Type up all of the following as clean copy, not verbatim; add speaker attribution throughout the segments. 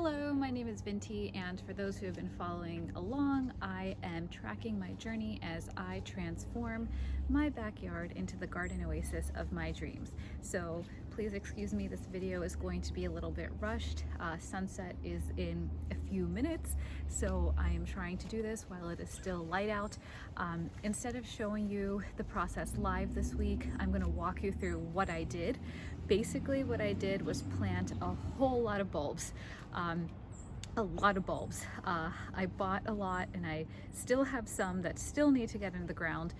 Speaker 1: Hello, my name is Vinti, and for those who have been following along, I am tracking my journey as I transform my backyard into the garden oasis of my dreams. So please excuse me, this video is going to be a little bit rushed. Sunset is in a few minutes, so I am trying to do this while it is still light out. Instead of showing you the process live this week, I'm going to walk you through what I did. Basically, what I did was plant a whole lot of bulbs. A lot of bulbs. I bought a lot and I still have some that still need to get into the ground,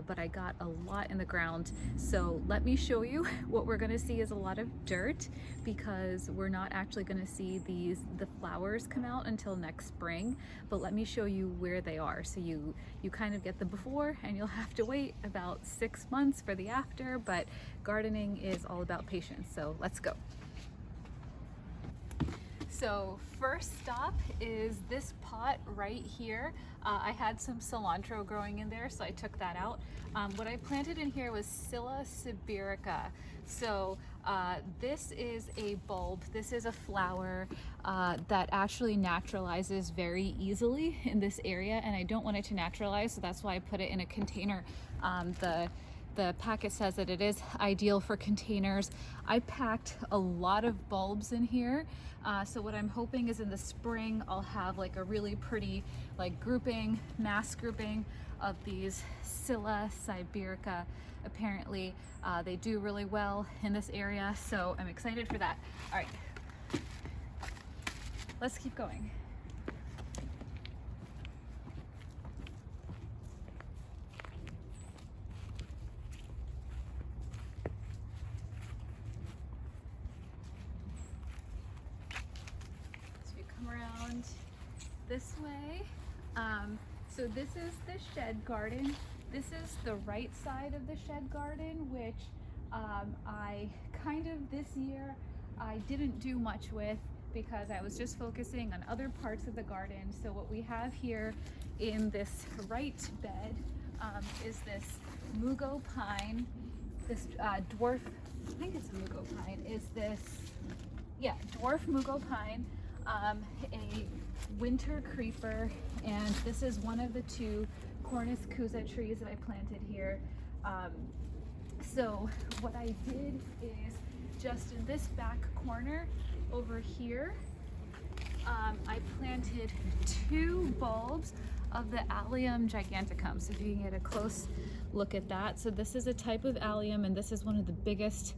Speaker 1: but I got a lot in the ground. So let me show you. What we're going to see is a lot of dirt because we're not actually going to see the flowers come out until next spring, but let me show you where they are. So you kind of get the before and you'll have to wait about 6 months for the after, but gardening is all about patience. So let's go. So first stop is this pot right here. I had some cilantro growing in there, so I took that out. What I planted in here was Scillas sibirica. So this is a bulb. This is a flower that actually naturalizes very easily in this area, and I don't want it to naturalize, so that's why I put it in a container. The packet says that it is ideal for containers. I packed a lot of bulbs in here. So what I'm hoping is in the spring, I'll have like a really pretty like grouping, mass grouping of these Scillas sibirica. Apparently they do really well in this area. So I'm excited for that. All right, let's keep going. Around this way. So this is the shed garden. This is the right side of the shed garden, which I kind of this year I didn't do much with because I was just focusing on other parts of the garden. So what we have here in this right bed is this mugo pine, this dwarf, I think it's a mugo pine, is this, yeah, dwarf mugo pine. A winter creeper, and this is one of the two crocuses trees that I planted here. So what I did is just in this back corner over here, I planted 2 bulbs of the allium giganticum. So if you can get a close look at that. So this is a type of allium, and this is one of the biggest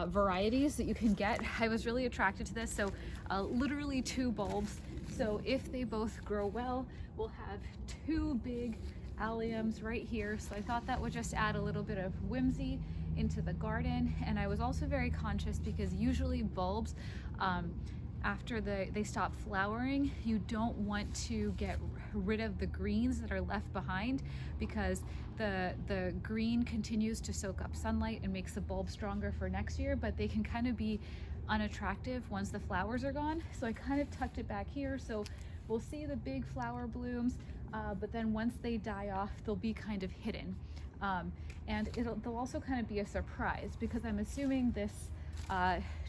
Speaker 1: varieties that you can get. I was really attracted to this. So literally 2 bulbs. So if they both grow well, we'll have 2 big alliums right here. So I thought that would just add a little bit of whimsy into the garden. And I was also very conscious because usually bulbs, after they stop flowering, you don't want to get rid of the greens that are left behind because the green continues to soak up sunlight and makes the bulb stronger for next year, but they can kind of be unattractive once the flowers are gone. So I kind of tucked it back here. So we'll see the big flower blooms, but then once they die off, they'll be kind of hidden. And they'll also kind of be a surprise because I'm assuming this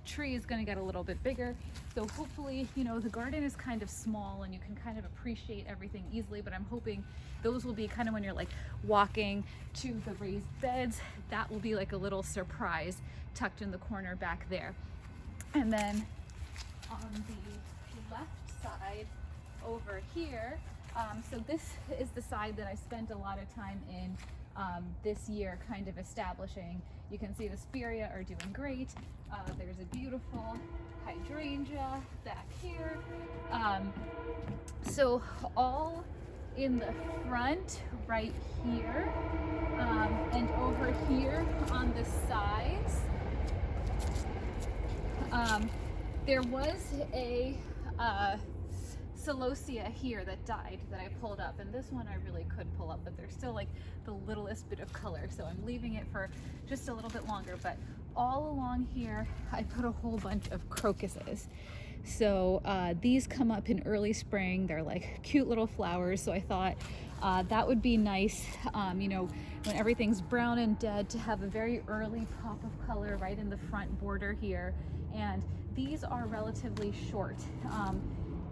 Speaker 1: tree is going to get a little bit bigger. So hopefully, you know, the garden is kind of small and you can kind of appreciate everything easily, but I'm hoping those will be kind of when you're like walking to the raised beds, that will be like a little surprise tucked in the corner back there. And then on the left side over here, so this is the side that I spent a lot of time in this year kind of establishing. You can see the spirea are doing great. There's a beautiful hydrangea back here. So all in the front right here, and over here on the sides, there was a celosia here that died that I pulled up, and this one I really couldn't pull up, but there's still like the littlest bit of color, so I'm leaving it for just a little bit longer. But all along here I put a whole bunch of crocuses. So these come up in early spring. They're like cute little flowers, so I thought that would be nice, you know, when everything's brown and dead, to have a very early pop of color right in the front border here. And these are relatively short.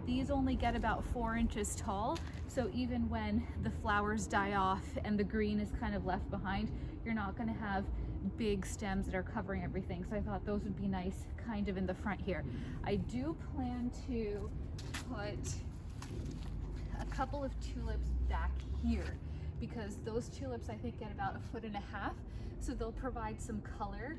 Speaker 1: These only get about 4 inches tall, so even when the flowers die off and the green is kind of left behind, you're not going to have big stems that are covering everything. So I thought those would be nice kind of in the front here. I do plan to put a couple of tulips back here, because those tulips I think get about 1.5 feet, so they'll provide some color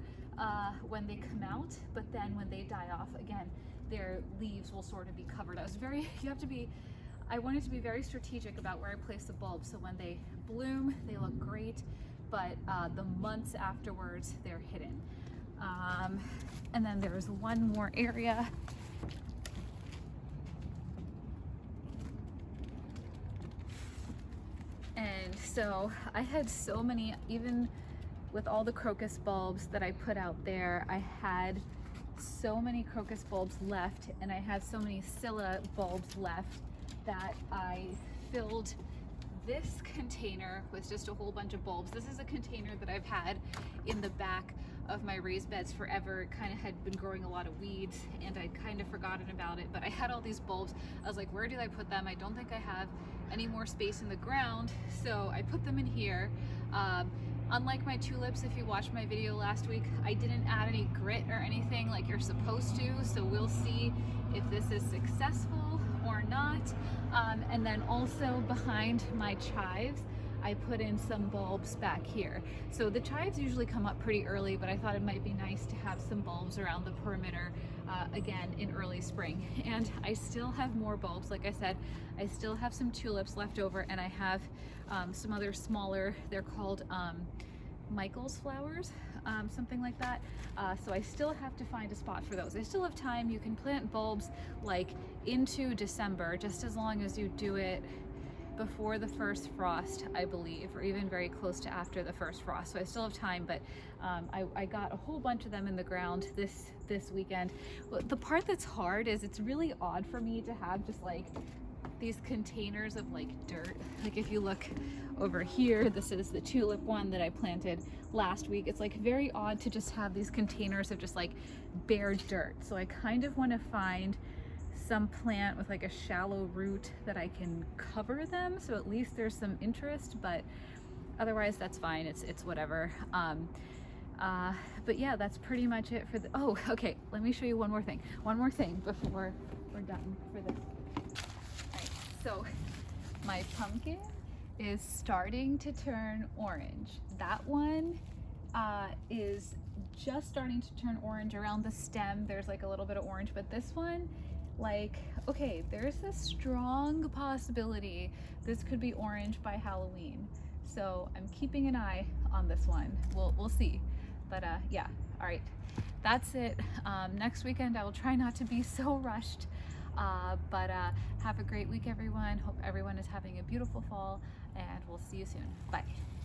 Speaker 1: when they come out, but then when they die off again, their leaves will sort of be covered. I wanted to be very strategic about where I place the bulbs, so when they bloom they look great, but the months afterwards they're hidden. And then there's one more area. And so I had so many, even with all the crocus bulbs that I put out there, I had so many crocus bulbs left, and I had so many Scilla bulbs left that I filled this container with just a whole bunch of bulbs. This is a container that I've had in the back of my raised beds forever. It kind of had been growing a lot of weeds and I'd kind of forgotten about it, but I had all these bulbs. I was like, where did I put them? I don't think I have any more space in the ground, so I put them in here. Unlike my tulips, if you watched my video last week, I didn't add any grit or anything like you're supposed to, so we'll see if this is successful or not. And then also behind my chives, I put in some bulbs back here. So the chives usually come up pretty early, but I thought it might be nice to have some bulbs around the perimeter again in early spring. And I still have more bulbs. Like I said, I still have some tulips left over, and I have some other smaller, they're called Michael's flowers, something like that. So I still have to find a spot for those. I still have time. You can plant bulbs like into December, just as long as you do it before the first frost, I believe, or even very close to after the first frost. So I still have time, but I got a whole bunch of them in the ground this weekend. The part that's hard is it's really odd for me to have just like these containers of like dirt. Like if you look over here, this is the tulip one that I planted last week. It's like very odd to just have these containers of just like bare dirt. So I kind of want to find some plant with like a shallow root that I can cover them, so at least there's some interest, but otherwise that's fine. It's whatever. But yeah, that's pretty much it for the, oh, okay, let me show you one more thing before we're done for this. All right, so my pumpkin is starting to turn orange. That one is just starting to turn orange around the stem. There's like a little bit of orange, but this one, like, okay, there's a strong possibility this could be orange by Halloween. So I'm keeping an eye on this one. We'll see. But yeah, all right, that's it. Next weekend I will try not to be so rushed. But have a great week, everyone. Hope everyone is having a beautiful fall, and we'll see you soon. Bye.